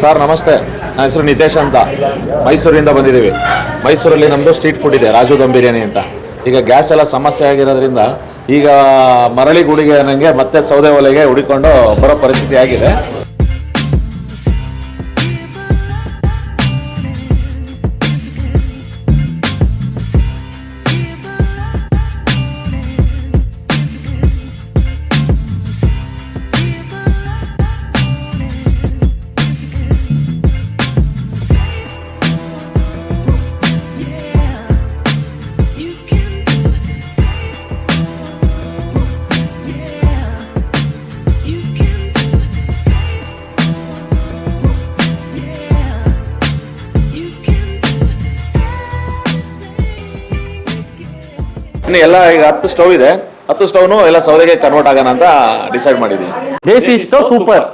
Sir ನಮಸ್ತೆ, ನನ್ನ ಹೆಸರು ನಿತೇಶ್ ಅಂತ. ಮೈಸೂರಿಂದ ಬಂದಿದ್ದೀವಿ. ಮೈಸೂರಲ್ಲಿ ನಮ್ಮದು ಸ್ಟ್ರೀಟ್ ಫುಡ್ ಇದೆ, ರಾಜು ದಮ್ ಬಿರಿಯಾನಿ ಅಂತ. ಈಗ ಗ್ಯಾಸ್ ಎಲ್ಲ ಸಮಸ್ಯೆ ಆಗಿರೋದ್ರಿಂದ ಈಗ ಮರಳಿ ಗುಡಿಗೆ ನನಗೆ ಮತ್ತೆ ಸೌದೆ ಒಲೆಗೆ ಹುಡಿಕೊಂಡು ಬರೋ ಪರಿಸ್ಥಿತಿ ಆಗಿದೆ. ಇನ್ನು ಎಲ್ಲ ಈಗ 10 ಸ್ಟವ್ ಇದೆ, 10 ಸ್ಟವ್ನು ಎಲ್ಲ ಸೌದೆಗೆ ಕನ್ವರ್ಟ್ ಆಗೋಣ ಅಂತ ಡಿಸೈಡ್ ಮಾಡಿದ್ದೀವಿ. ದೇಸಿ ಸ್ಟವ್ ಸೂಪರ್.